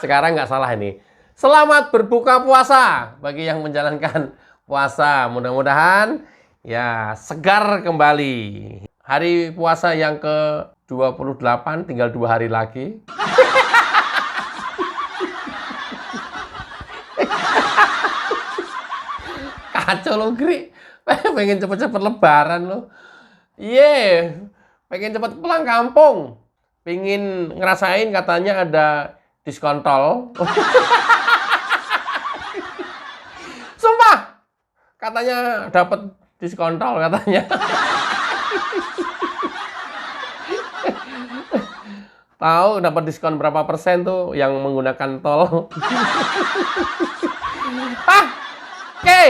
sekarang nggak salah ini. Selamat berbuka puasa bagi yang menjalankan puasa. Mudah-mudahan ya segar kembali. Hari puasa yang ke-28 tinggal 2 hari lagi. Kacau lo, Gri. Pengen cepet-cepet lebaran lo. Pengen cepet pulang kampung. Pengen ngerasain katanya ada diskon tol. Sumpah, katanya dapat diskon tol katanya. Tahu dapat diskon berapa persen tuh yang menggunakan tol? Oke.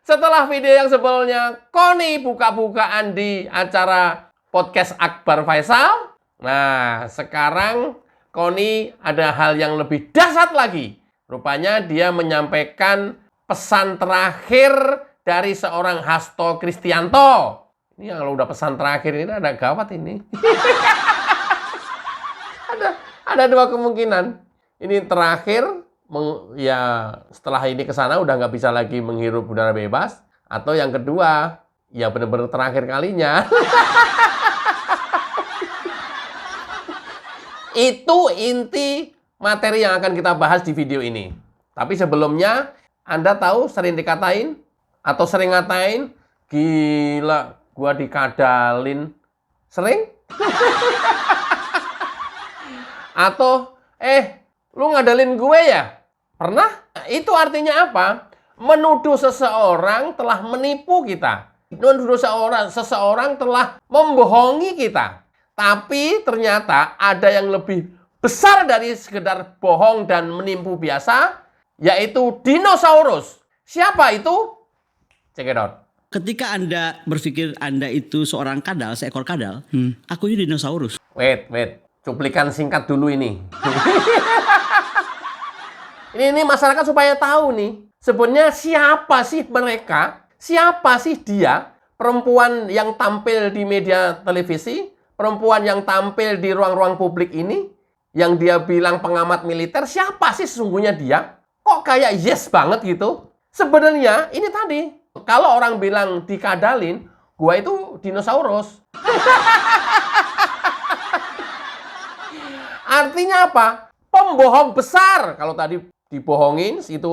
Setelah video yang sebelumnya, Koni buka-bukaan di acara podcast Akbar Faisal. Nah, sekarang Koni ada hal yang lebih dahsyat lagi. Rupanya dia menyampaikan pesan terakhir dari seorang Hasto Kristianto. Ini kalau udah pesan terakhir ini ada gawat ini. ada 2 kemungkinan. Ini terakhir, ya setelah ini ke sana udah nggak bisa lagi menghirup udara bebas. Atau yang kedua, ya benar-benar terakhir kalinya. Itu inti materi yang akan kita bahas di video ini. Tapi sebelumnya, Anda tahu sering dikatain atau sering ngatain, gila, gua dikadalin. Sering? Atau, lu ngadalin gue ya? Pernah? Itu artinya apa? Menuduh seseorang telah menipu kita. Menuduh seseorang telah membohongi kita. Tapi ternyata ada yang lebih besar dari sekedar bohong dan menipu biasa, yaitu dinosaurus. Siapa itu? Check it out. Ketika Anda berpikir Anda itu seorang kadal, seekor kadal, aku ini dinosaurus. Wait. Cuplikan singkat dulu ini. Ini masyarakat supaya tahu nih. Sebenarnya siapa sih mereka? Siapa sih dia? Perempuan yang tampil di media televisi? Perempuan yang tampil di ruang-ruang publik ini? Yang dia bilang pengamat militer? Siapa sih sesungguhnya dia? Kok kayak yes banget gitu? Sebenarnya ini tadi. Kalau orang bilang dikadalin, gua itu dinosaurus. Artinya apa? Pembohong besar. Kalau tadi dibohongin, itu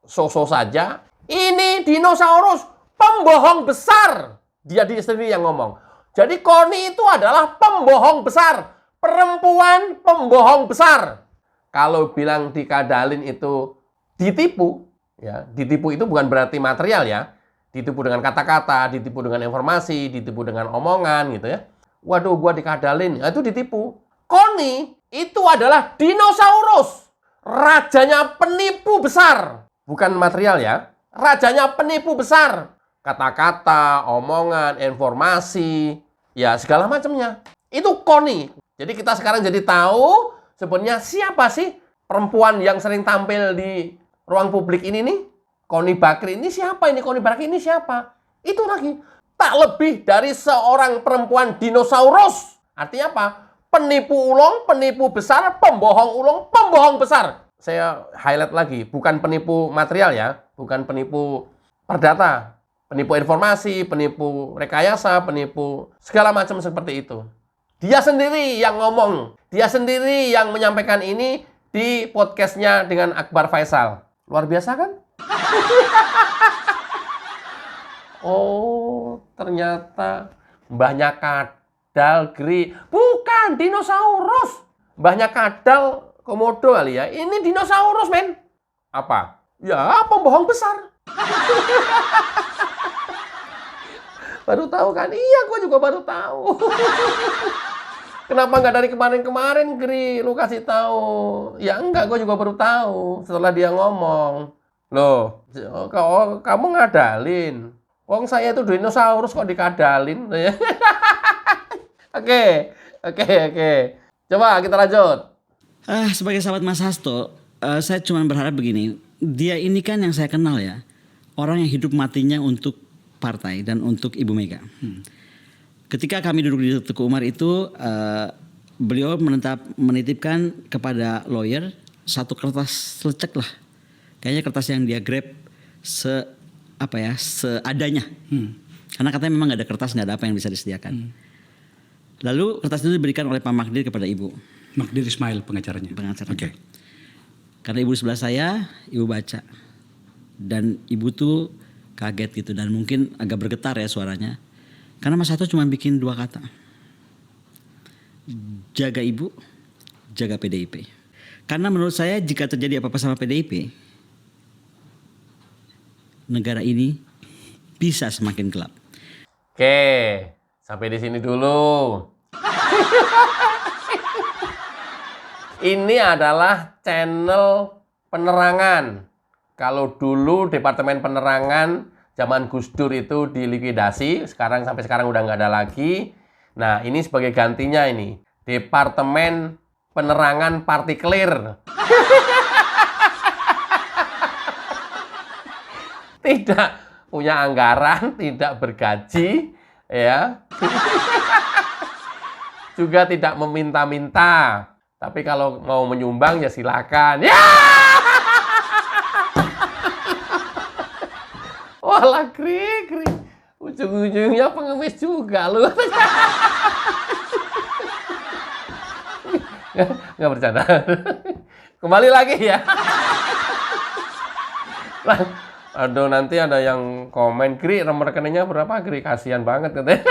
so-so saja. Ini dinosaurus, pembohong besar. Dia sendiri yang ngomong. Jadi Koni itu adalah pembohong besar. Perempuan pembohong besar. Kalau bilang dikadalin itu ditipu, ya, ditipu itu bukan berarti material ya. Ditipu dengan kata-kata, ditipu dengan informasi, ditipu dengan omongan gitu ya. Waduh, gua dikadalin. Itu ditipu. Koni itu adalah dinosaurus. Rajanya penipu besar. Bukan material ya. Rajanya penipu besar. Kata-kata, omongan, informasi, ya segala macamnya. Itu Koni. Jadi kita sekarang jadi tahu sebenarnya siapa sih perempuan yang sering tampil di ruang publik ini nih. Koni Bakri ini siapa ini? Koni Bakri ini siapa? Itu lagi. Tak lebih dari seorang perempuan dinosaurus. Artinya apa? Penipu ulung, penipu besar, pembohong ulung, pembohong besar. Saya highlight lagi, bukan penipu material ya, bukan penipu perdata, penipu informasi, penipu rekayasa, penipu segala macam seperti itu. Dia sendiri yang ngomong, dia sendiri yang menyampaikan ini di podcastnya dengan Akbar Faisal. Luar biasa kan? Oh, ternyata mbahnya kadal, Gri. Bukan, dinosaurus. Mbahnya kadal, komodo kali ya. Ini dinosaurus, men. Apa? Ya, pembohong besar. Baru tahu kan? Iya, gue juga baru tahu. Kenapa nggak dari kemarin-kemarin, Gri? Lu kasih tahu. Ya enggak, gue juga baru tahu. Setelah dia ngomong. Loh, kamu ngadalin. Wong saya itu dinosaurus kok dikadalin. Oke. Coba kita lanjut. Sebagai sahabat Mas Hasto, saya cuma berharap begini. Dia ini kan yang saya kenal ya. Orang yang hidup matinya untuk partai dan untuk Ibu Mega. Ketika kami duduk di Teguh Umar itu, beliau menitipkan kepada lawyer satu kertas lecek lah. Kayaknya kertas yang dia grab seadanya. Karena katanya memang nggak ada kertas, nggak ada apa yang bisa disediakan. Lalu kertas itu diberikan oleh Pak Magdir kepada ibu. Magdir Ismail pengacaranya. Oke. Karena ibu sebelah saya, ibu baca. Dan ibu tuh kaget gitu dan mungkin agak bergetar ya suaranya. Karena Mas Hasto cuma bikin 2 kata. Jaga ibu, jaga PDIP. Karena menurut saya jika terjadi apa-apa sama PDIP, negara ini bisa semakin gelap. Oke, sampai di sini dulu. Ini adalah channel penerangan. Kalau dulu Departemen Penerangan zaman Gus Dur itu dilikuidasi, sampai sekarang udah nggak ada lagi. Nah, ini sebagai gantinya ini, Departemen Penerangan Partikelir. Tidak punya anggaran, tidak bergaji, ya. Juga tidak meminta-minta. Tapi kalau mau menyumbang ya silakan. Ya! Walah, krik. Ujung-ujungnya pengemis juga lu. Nggak bercanda. Kembali lagi ya. Aduh, nanti ada yang komen, Gri, nomor rekeningnya berapa, Gri? Kasihan banget katanya.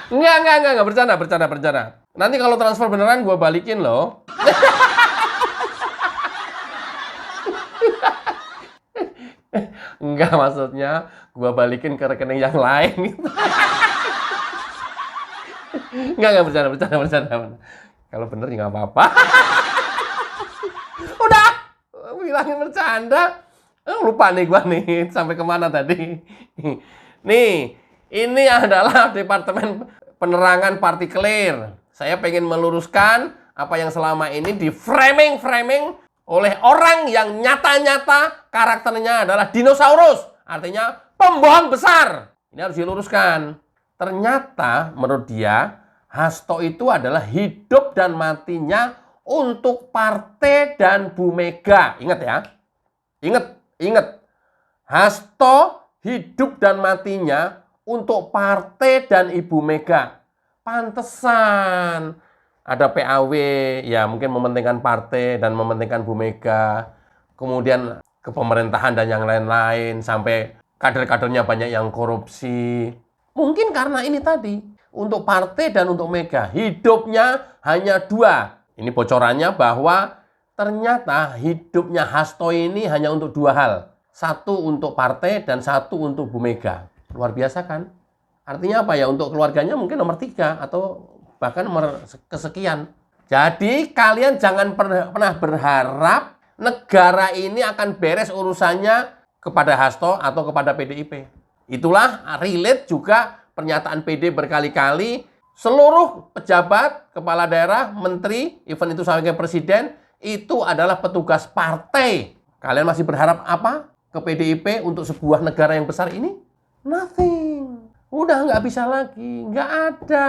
Enggak, bercanda. Nanti kalau transfer beneran gue balikin loh. Enggak, maksudnya gue balikin ke rekening yang lain. Enggak, bercanda. Kalau bener ya nggak apa-apa. Udah, bilangin bercanda. Lupa nih gue nih, sampai kemana tadi. Nih, ini adalah Departemen Penerangan Partikelir. Saya pengen meluruskan apa yang selama ini di framing oleh orang yang nyata-nyata karakternya adalah dinosaurus. Artinya pembohong besar. Ini harus diluruskan. Ternyata menurut dia, Hasto itu adalah hidup dan matinya untuk partai dan Bu Mega. Ingat ya. Ingat. Hasto hidup dan matinya untuk partai dan Ibu Mega. Pantesan ada PAW, ya mungkin mementingkan partai dan mementingkan Bu Mega. Kemudian ke pemerintahan dan yang lain-lain, sampai kader-kadernya banyak yang korupsi. Mungkin karena ini tadi, untuk partai dan untuk Mega. Hidupnya hanya 2. Ini bocorannya bahwa ternyata hidupnya Hasto ini hanya untuk 2 hal. 1 untuk partai dan 1 untuk Bu Mega. Luar biasa kan? Artinya apa ya? Untuk keluarganya mungkin nomor 3 atau bahkan nomor kesekian. Jadi kalian jangan pernah berharap negara ini akan beres urusannya kepada Hasto atau kepada PDIP. Itulah relate juga pernyataan PD berkali-kali. Seluruh pejabat, kepala daerah, menteri, even itu sampai presiden, itu adalah petugas partai. Kalian masih berharap apa ke PDIP untuk sebuah negara yang besar ini? Nothing. Udah nggak bisa lagi, nggak ada.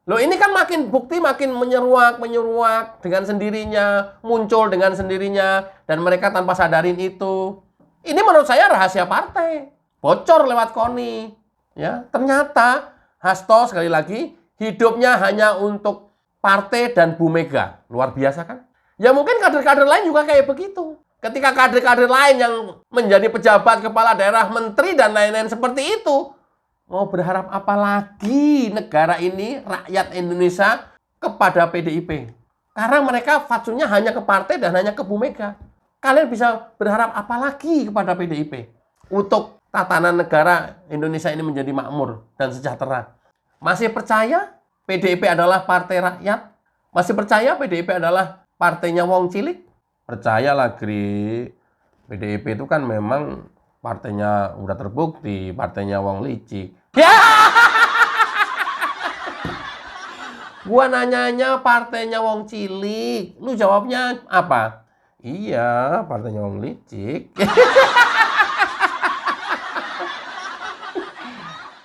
Loh, ini kan makin bukti makin menyeruak dengan sendirinya, muncul dengan sendirinya, dan mereka tanpa sadarin itu. Ini menurut saya rahasia partai. Bocor lewat KONI. Ya, ternyata Hasto sekali lagi hidupnya hanya untuk partai dan Bu Mega. Luar biasa kan? Ya mungkin kader-kader lain juga kayak begitu. Ketika kader-kader lain yang menjadi pejabat, kepala daerah, menteri, dan lain-lain seperti itu, mau berharap apa lagi negara ini, rakyat Indonesia, kepada PDIP? Karena mereka fatsunya hanya ke partai dan hanya ke Bu Mega. Kalian bisa berharap apa lagi kepada PDIP? Untuk tatanan negara Indonesia ini menjadi makmur dan sejahtera. Masih percaya PDIP adalah partai rakyat? Masih percaya PDIP adalah partainya Wong Cilik? Percayalah, Gri. PDIP itu kan memang partainya udah terbukti, partainya Wong Licik. Ya! Gua nanyanya partainya Wong Cilik. Lu jawabnya apa? Iya, partainya Wong Licik.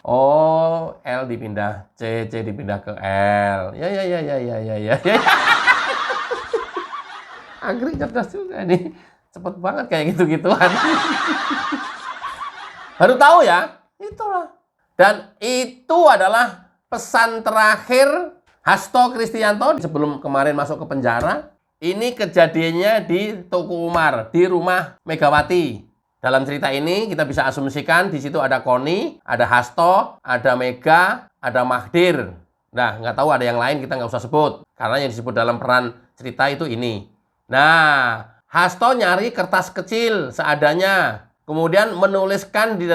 Oh, L dipindah C dipindah ke L. Ya. Agri cerdas juga nih. Cepet banget kayak gitu-gituan. Baru tahu ya? Itulah. Dan itu adalah pesan terakhir Hasto Kristianto sebelum kemarin masuk ke penjara. Ini kejadiannya di Tuku Umar, di rumah Megawati. Dalam cerita ini kita bisa asumsikan di situ ada Koni, ada Hasto, ada Mega, ada Mahdir. Nah, nggak tahu ada yang lain kita nggak usah sebut. Karena yang disebut dalam peran cerita itu ini. Nah, Hasto nyari kertas kecil seadanya. Kemudian menuliskan di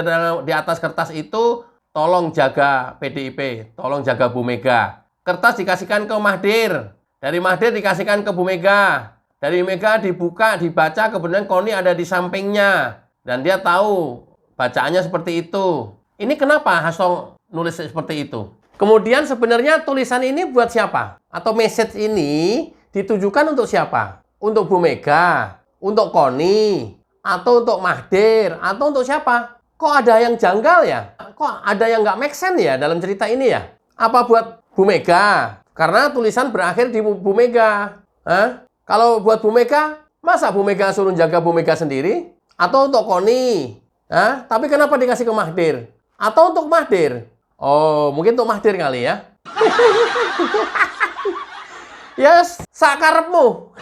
atas kertas itu, tolong jaga PDIP, tolong jaga Bu Mega. Kertas dikasihkan ke Mahdir. Dari Mahdir dikasihkan ke Bu Mega. Dari Mega dibuka, dibaca, kemudian Koni ada di sampingnya. Dan dia tahu bacaannya seperti itu. Ini kenapa Hasto nulis seperti itu? Kemudian sebenarnya tulisan ini buat siapa? Atau message ini ditujukan untuk siapa? Untuk Bu Mega? Untuk Koni? Atau untuk Mahdir? Atau untuk siapa? Kok ada yang janggal ya? Kok ada yang nggak make sense ya dalam cerita ini ya? Apa buat Bu Mega? Karena tulisan berakhir di Bu Mega. Hah? Kalau buat Bu Mega, masa Bu Mega suruh jaga Bu Mega sendiri? Atau untuk Koni? Hah? Tapi kenapa dikasih ke Mahdir? Atau untuk Mahdir? Oh, mungkin untuk Mahdir kali ya. Yes, sakarepmu.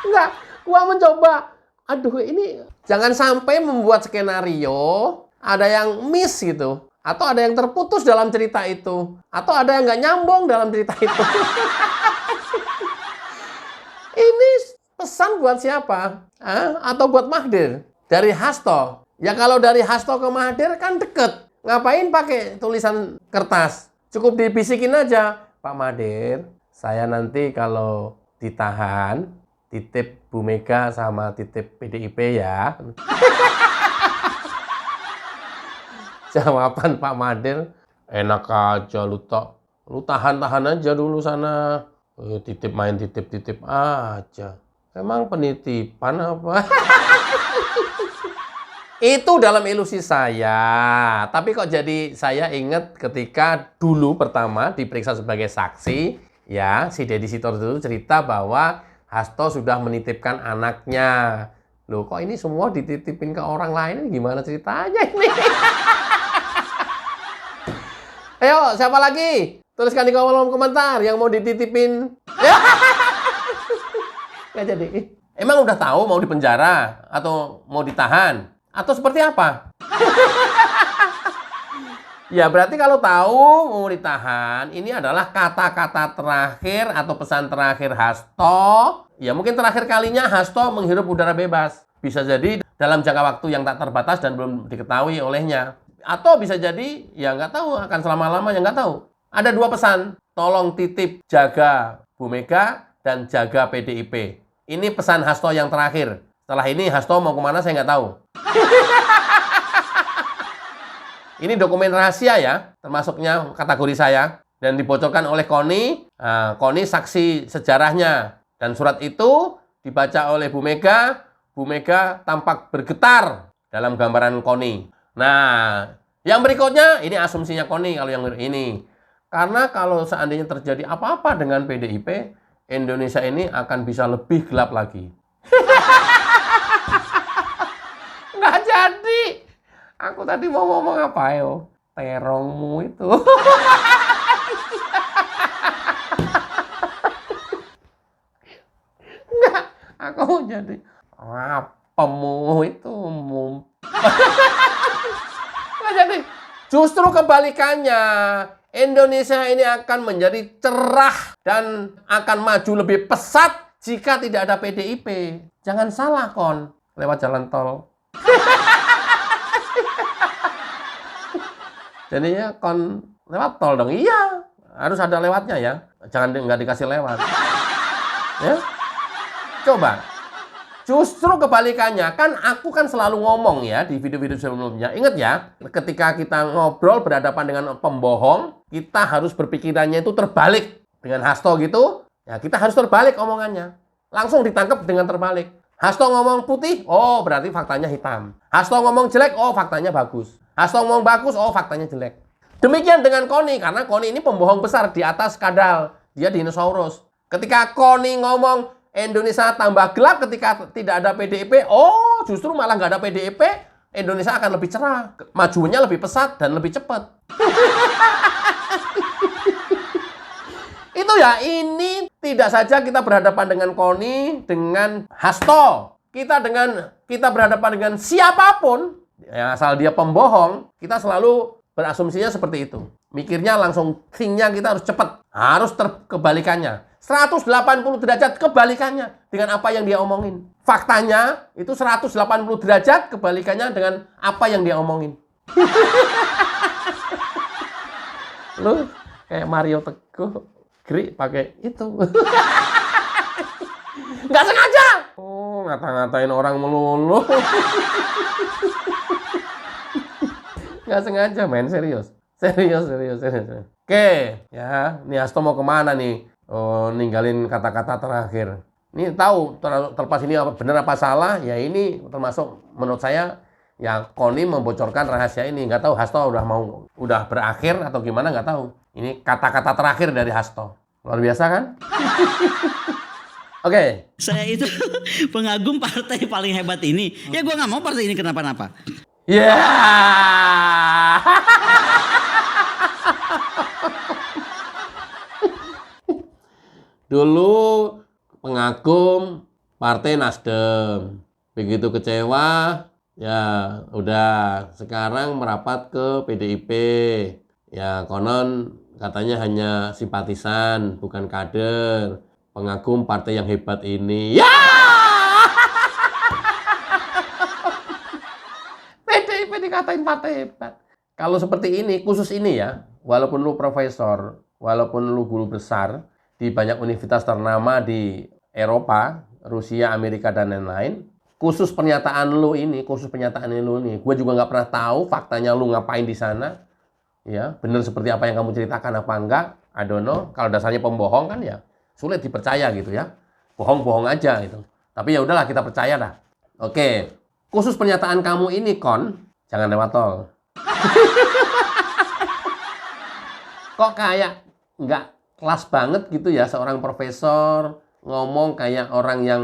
Enggak, gua mencoba. Aduh, ini jangan sampai membuat skenario ada yang miss gitu. Atau ada yang terputus dalam cerita itu. Atau ada yang nggak nyambung dalam cerita itu. Ini pesan buat siapa? Atau buat Mahdir? Dari Hasto? Ya kalau dari Hasto ke Mahdir kan deket. Ngapain pakai tulisan kertas? Cukup dibisikin aja. Pak Mahdir, saya nanti kalau ditahan, titip Bu Mega sama titip PDIP ya. Jawaban Pak Mahdir, enak aja lu tok. Lu tahan-tahan aja dulu sana. Titip main titip-titip aja. Emang penitipan apa? Itu dalam ilusi saya. Tapi kok jadi saya ingat ketika dulu pertama diperiksa sebagai saksi, ya, si Deddy Sitorus itu cerita bahwa Hasto sudah menitipkan anaknya. Loh, kok ini semua dititipin ke orang lain? Gimana ceritanya ini? Ayo, siapa lagi? Tuliskan di kolom komentar yang mau dititipin. Nggak jadi. Emang udah tahu mau dipenjara atau mau ditahan? Atau seperti apa? Ya berarti kalau tahu mau ditahan, ini adalah kata-kata terakhir atau pesan terakhir Hasto. Ya mungkin terakhir kalinya Hasto menghirup udara bebas. Bisa jadi dalam jangka waktu yang tak terbatas dan belum diketahui olehnya. Atau bisa jadi ya nggak tahu, akan selama-lamanya nggak tahu. Ada dua pesan, tolong titip jaga Bu Mega dan jaga PDIP. Ini pesan Hasto yang terakhir. Setelah ini Hasto mau kemana saya nggak tahu. Ini dokumen rahasia ya, termasuknya kategori saya. Dan dibocorkan oleh Koni. Koni saksi sejarahnya. Dan surat itu dibaca oleh Bu Mega. Bu Mega tampak bergetar dalam gambaran Koni. Nah, yang berikutnya, ini asumsinya Koni kalau yang ini. Karena kalau seandainya terjadi apa-apa dengan PDIP, Indonesia ini akan bisa lebih gelap lagi. Nggak jadi. Aku tadi mau ngomong apa yo? Terongmu itu. Nggak. Aku mau jadi apemu itu. Nggak jadi. Justru kebalikannya. Indonesia ini akan menjadi cerah dan akan maju lebih pesat jika tidak ada PDIP. Jangan salah, Kon. Lewat jalan tol. Jadinya Kon lewat tol dong. Iya, harus ada lewatnya ya. Jangan nggak dikasih lewat. Ya? Coba. Justru kebalikannya, kan aku kan selalu ngomong ya di video-video sebelumnya. Ingat ya, ketika kita ngobrol berhadapan dengan pembohong, kita harus berpikirannya itu terbalik. Dengan Hasto gitu, ya kita harus terbalik omongannya. Langsung ditangkap dengan terbalik. Hasto ngomong putih, oh berarti faktanya hitam. Hasto ngomong jelek, oh faktanya bagus. Hasto ngomong bagus, oh faktanya jelek. Demikian dengan Koni, karena Koni ini pembohong besar di atas kadal. Dia dinosaurus. Ketika Koni ngomong, Indonesia tambah gelap ketika tidak ada PDIP. Oh, justru malah nggak ada PDIP, Indonesia akan lebih cerah, majunya lebih pesat dan lebih cepat. Itu ya, ini tidak saja kita berhadapan dengan Koni, dengan Hasto. Kita berhadapan dengan siapapun, yang asal dia pembohong, kita selalu berasumsinya seperti itu. Mikirnya langsung, think-nya kita harus cepat. Harus kebalikannya. 180 derajat kebalikannya dengan apa yang dia omongin. Faktanya itu 180 derajat kebalikannya dengan apa yang dia omongin. Lu kayak Mario Teguh, Gri pakai itu. Nggak sengaja. Oh, ngata-ngatain orang melulu. Nggak sengaja, men, serius. Serius. Oke, ya, nih Hasto mau kemana nih? Oh, ninggalin kata-kata terakhir. Ini tahu terlepas ini benar apa salah, ya ini termasuk menurut saya ya Koni membocorkan rahasia ini. Nggak tahu Hasto udah berakhir atau gimana, nggak tahu. Ini kata-kata terakhir dari Hasto. Luar biasa kan? Oke. Saya itu pengagum partai paling hebat ini. Ya gue nggak mau partai ini kenapa-napa. Ya. Dulu pengagum Partai Nasdem. Begitu kecewa, ya udah sekarang merapat ke PDIP. Ya konon katanya hanya simpatisan, bukan kader. Pengagum partai yang hebat ini. Ya! PDIP dikatain partai hebat. Kalau seperti ini, khusus ini ya, walaupun lu profesor, walaupun lu guru besar di banyak universitas ternama di Eropa, Rusia, Amerika, dan lain-lain, khusus pernyataan lu ini, gue juga nggak pernah tahu faktanya lu ngapain di sana, ya, bener seperti apa yang kamu ceritakan apa enggak, I don't know. Kalau dasarnya pembohong kan ya sulit dipercaya gitu ya, bohong-bohong aja gitu. Tapi ya udahlah, kita percaya dah. Oke, khusus pernyataan kamu ini, Kon, jangan lewat tol. Kok kayak nggak kelas banget gitu ya, seorang profesor ngomong kayak orang yang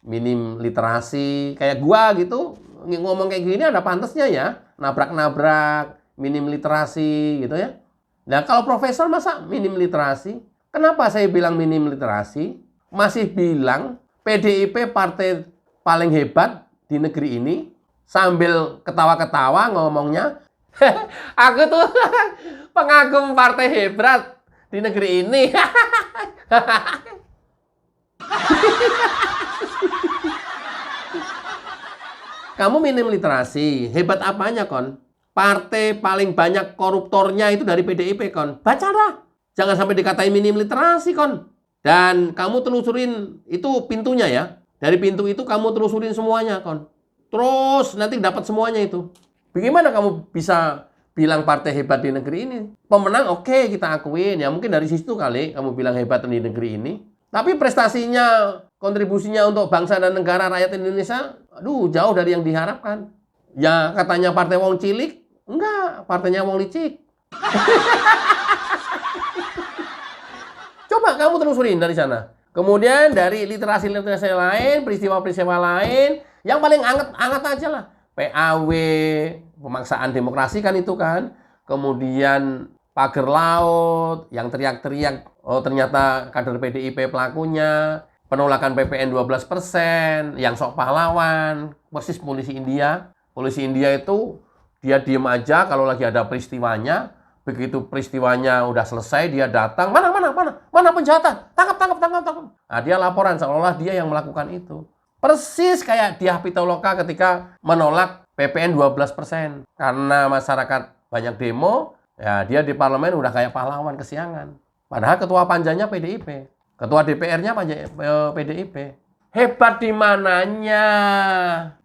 minim literasi, kayak gua gitu, ngomong kayak gini ada pantasnya ya, nabrak-nabrak, minim literasi gitu ya. Nah kalau profesor masa minim literasi? Kenapa saya bilang minim literasi? Masih bilang PDIP partai paling hebat di negeri ini, sambil ketawa-ketawa ngomongnya, aku tuh pengagum partai hebat di negeri ini. Kamu minim literasi, hebat apanya, Kon? Partai paling banyak koruptornya itu dari PDIP, Kon. Baca dah. Jangan sampai dikatain minim literasi, Kon. Dan kamu telusurin itu pintunya ya. Dari pintu itu kamu telusurin semuanya, Kon. Terus nanti dapat semuanya itu. Bagaimana kamu bisa bilang partai hebat di negeri ini? Pemenang oke, kita akuin. Ya mungkin dari situ kali kamu bilang hebat di negeri ini. Tapi prestasinya, kontribusinya untuk bangsa dan negara rakyat Indonesia, aduh jauh dari yang diharapkan. Ya katanya partai wong cilik, enggak, partainya wong licik. Coba kamu telusurin dari sana. Kemudian dari literasi-literasi lain, peristiwa-peristiwa lain, yang paling anget aja lah. PAW, pemaksaan demokrasi kan itu kan. Kemudian pagar laut, yang teriak-teriak, oh ternyata kader PDIP pelakunya. Penolakan PPN 12%, yang sok pahlawan, persis polisi India. Polisi India itu, dia diem aja kalau lagi ada peristiwanya. Begitu peristiwanya udah selesai, dia datang, mana penjahat, tangkap. Nah, dia laporan seolah-olah dia yang melakukan itu. Persis kayak Diah Pitaloka ketika menolak PPN 12%. Karena masyarakat banyak demo, ya dia di parlemen udah kayak pahlawan kesiangan. Padahal ketua panjanya PDIP, ketua DPR-nya PDIP. Hebat di mananya?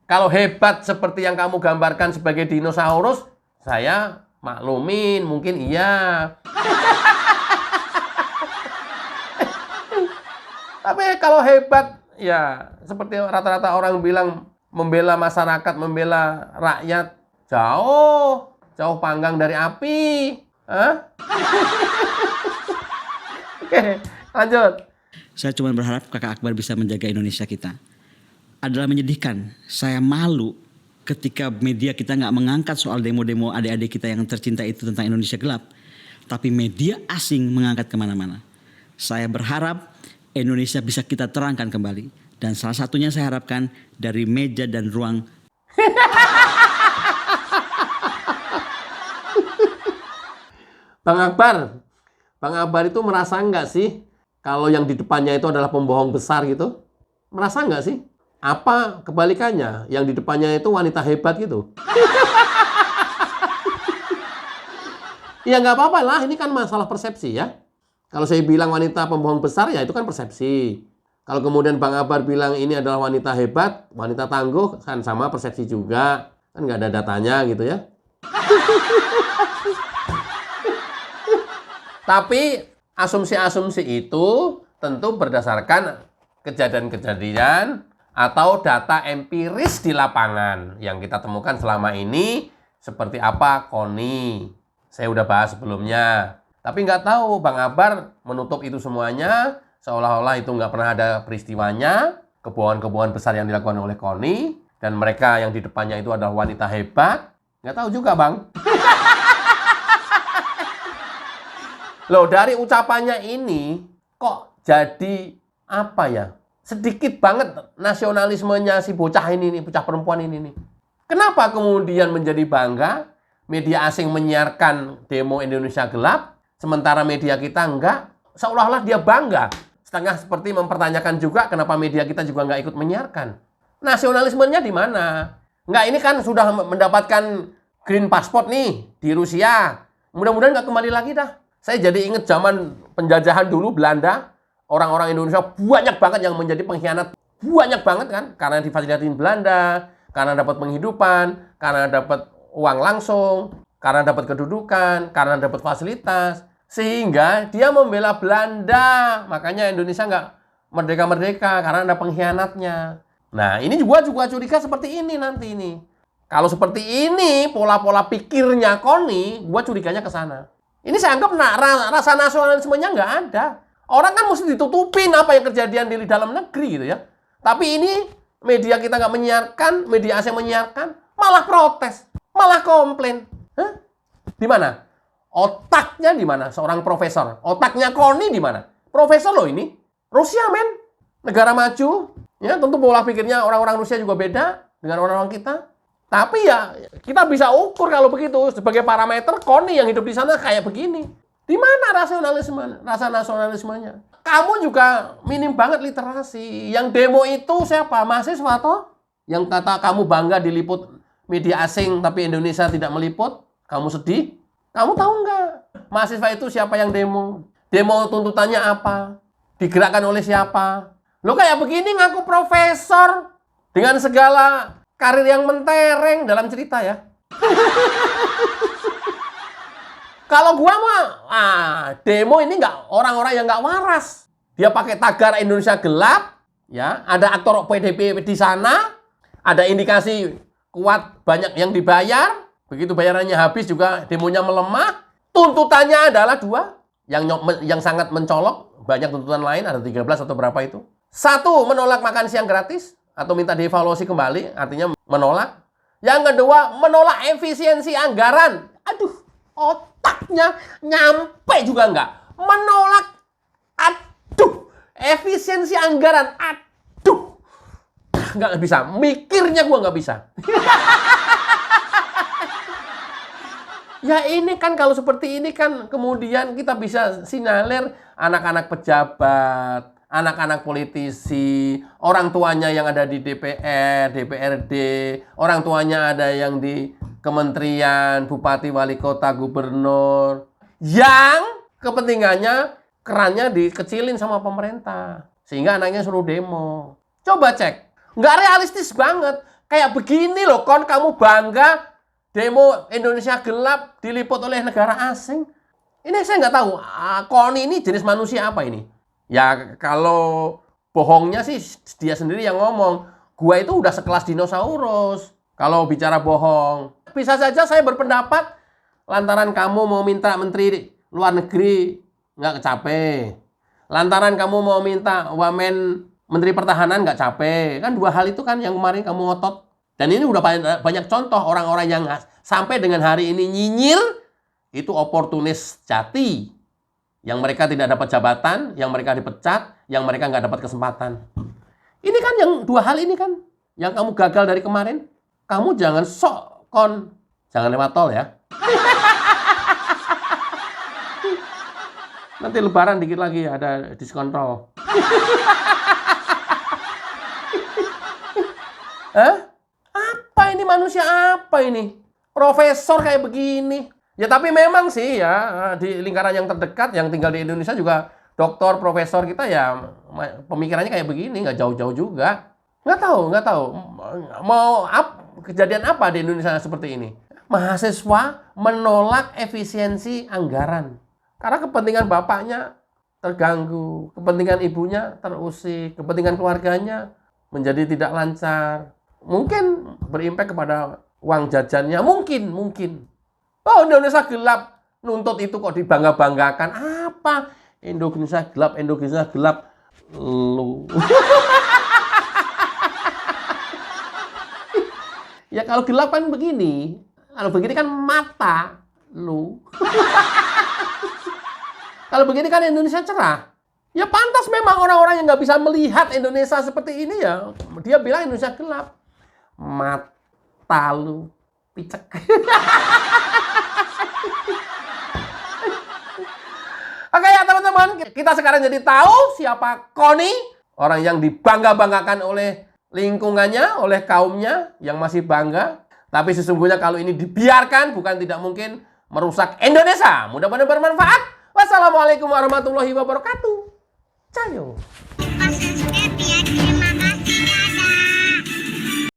Kalau hebat seperti yang kamu gambarkan sebagai dinosaurus, saya maklumin, mungkin iya. Tapi kalau hebat, ya seperti rata-rata orang bilang, membela masyarakat, membela rakyat, jauh panggang dari api. Hah? Oke, lanjut. Saya cuma berharap Kakak Akbar bisa menjaga Indonesia kita. Adalah menyedihkan, saya malu ketika media kita nggak mengangkat soal demo-demo adik-adik kita yang tercinta itu tentang Indonesia gelap. Tapi media asing mengangkat kemana-mana. Saya berharap Indonesia bisa kita terangkan kembali. Dan salah satunya saya harapkan dari meja dan ruang. Bang Akbar itu merasa nggak sih kalau yang di depannya itu adalah pembohong besar gitu? Merasa nggak sih? Apa kebalikannya, yang di depannya itu wanita hebat gitu? Ya nggak apa-apa lah, ini kan masalah persepsi ya. Kalau saya bilang wanita pembohong besar, ya itu kan persepsi. Kalau kemudian Bang Akbar bilang ini adalah wanita hebat, wanita tangguh, kan sama persepsi juga. Kan nggak ada datanya gitu ya. Tapi asumsi-asumsi itu tentu berdasarkan kejadian-kejadian atau data empiris di lapangan yang kita temukan selama ini, seperti apa KONI. Saya udah bahas sebelumnya. Tapi nggak tahu Bang Akbar menutup itu semuanya, seolah-olah itu nggak pernah ada peristiwanya, kebohongan-kebohongan besar yang dilakukan oleh KONI, dan mereka yang di depannya itu adalah wanita hebat. Nggak tahu juga, Bang. Loh, dari ucapannya ini, kok jadi apa ya? Sedikit banget nasionalismenya si bocah ini nih, bocah perempuan ini nih. Kenapa kemudian menjadi bangga media asing menyiarkan demo Indonesia gelap, sementara media kita enggak? Seolah-olah dia bangga. Setengah seperti mempertanyakan juga kenapa media kita juga enggak ikut menyiarkan. Nasionalismenya di mana? Enggak, ini kan sudah mendapatkan green passport nih di Rusia. Mudah-mudahan enggak kembali lagi dah. Saya jadi ingat zaman penjajahan dulu Belanda. Orang-orang Indonesia banyak banget yang menjadi pengkhianat. Banyak banget kan. Karena difasilitasin Belanda, karena dapat penghidupan, karena dapat uang langsung, karena dapat kedudukan, karena dapat fasilitas. Sehingga dia membela Belanda. Makanya Indonesia nggak merdeka-merdeka karena ada pengkhianatnya. Nah, ini juga curiga seperti ini nanti ini. Kalau seperti ini pola-pola pikirnya KONI, gua curiganya ke sana. Ini saya anggap rasa nasionalismenya nggak ada. Orang kan mesti ditutupin apa yang kejadian di dalam negeri gitu ya. Tapi ini media kita nggak menyiarkan, media asing menyiarkan, malah protes, malah komplain. Hah? Di mana? Otaknya di mana? Seorang profesor. Otaknya KONI di mana? Profesor loh ini. Rusia men. Negara maju. Ya, tentu pola pikirnya orang-orang Rusia juga beda dengan orang-orang kita. Tapi ya kita bisa ukur kalau begitu sebagai parameter KONI yang hidup di sana kayak begini. Di mana rasa nasionalismenya? Kamu juga minim banget literasi. Yang demo itu siapa? Mahasiswa toh? Yang kata kamu bangga diliput media asing tapi Indonesia tidak meliput, kamu sedih? Kamu tahu nggak? Mahasiswa itu siapa yang demo? Demo tuntutannya apa? Digerakkan oleh siapa? Lo kayak begini ngaku profesor dengan segala karir yang mentereng dalam cerita ya. Kalau gua mah, demo ini nggak orang-orang yang nggak waras. Dia pakai tagar Indonesia gelap, ya. Ada aktor PDP di sana, ada indikasi kuat banyak yang dibayar. Begitu bayarannya habis juga demonya melemah. Tuntutannya adalah dua, yang sangat mencolok. Banyak tuntutan lain, ada 13 atau berapa itu. Satu, menolak makan siang gratis atau minta dievaluasi kembali, artinya menolak. Yang kedua, menolak efisiensi anggaran. Aduh, otaknya nyampe juga enggak. Menolak, aduh, efisiensi anggaran, aduh, nggak bisa. Mikirnya gua nggak bisa. Ya ini kan kalau seperti ini kan kemudian kita bisa sinalir anak-anak pejabat, anak-anak politisi, orang tuanya yang ada di DPR, DPRD, orang tuanya ada yang di kementerian, bupati, wali kota, gubernur, yang kepentingannya kerannya dikecilin sama pemerintah, sehingga anaknya suruh demo. Coba cek, nggak realistis banget. Kayak begini loh, kon kamu bangga demo Indonesia gelap diliput oleh negara asing. Ini saya nggak tahu, KONI ini jenis manusia apa ini? Ya kalau bohongnya sih dia sendiri yang ngomong. Gua itu udah sekelas dinosaurus kalau bicara bohong. Bisa saja saya berpendapat lantaran kamu mau minta menteri luar negeri nggak capek. Lantaran kamu mau minta wamen Menteri Pertahanan nggak capek. Kan dua hal itu kan yang kemarin kamu ngotot. Dan ini udah banyak contoh orang-orang yang sampai dengan hari ini nyinyir, itu oportunis jati. Yang mereka tidak dapat jabatan, yang mereka dipecat, yang mereka nggak dapat kesempatan. Ini kan yang dua hal ini kan, yang kamu gagal dari kemarin. Kamu jangan sok kon. Jangan lewat tol ya. Nanti lebaran dikit lagi ada diskon tol. Hah? Apa ini manusia apa ini? Profesor kayak begini. Ya tapi memang sih ya di lingkaran yang terdekat yang tinggal di Indonesia juga doktor, profesor kita ya pemikirannya kayak begini, nggak jauh-jauh juga. Nggak tahu. Kejadian apa di Indonesia seperti ini? Mahasiswa menolak efisiensi anggaran. Karena kepentingan bapaknya terganggu, kepentingan ibunya terusik, kepentingan keluarganya menjadi tidak lancar. Mungkin berimpak kepada uang jajannya, mungkin. Oh, Indonesia gelap, nuntut itu kok dibangga-banggakan. Apa? Indonesia gelap, lu. Ya kalau gelap kan begini, kalau begini kan mata, lu. Kalau begini kan Indonesia cerah. Ya pantas memang orang-orang yang nggak bisa melihat Indonesia seperti ini ya. Dia bilang Indonesia gelap. Mata lu picek. Oke ya teman-teman, kita sekarang jadi tahu siapa Koni, orang yang dibangga-banggakan oleh lingkungannya, oleh kaumnya yang masih bangga. Tapi sesungguhnya kalau ini dibiarkan bukan tidak mungkin merusak Indonesia. Mudah-mudahan bermanfaat. Wassalamualaikum warahmatullahi wabarakatuh. Cayo.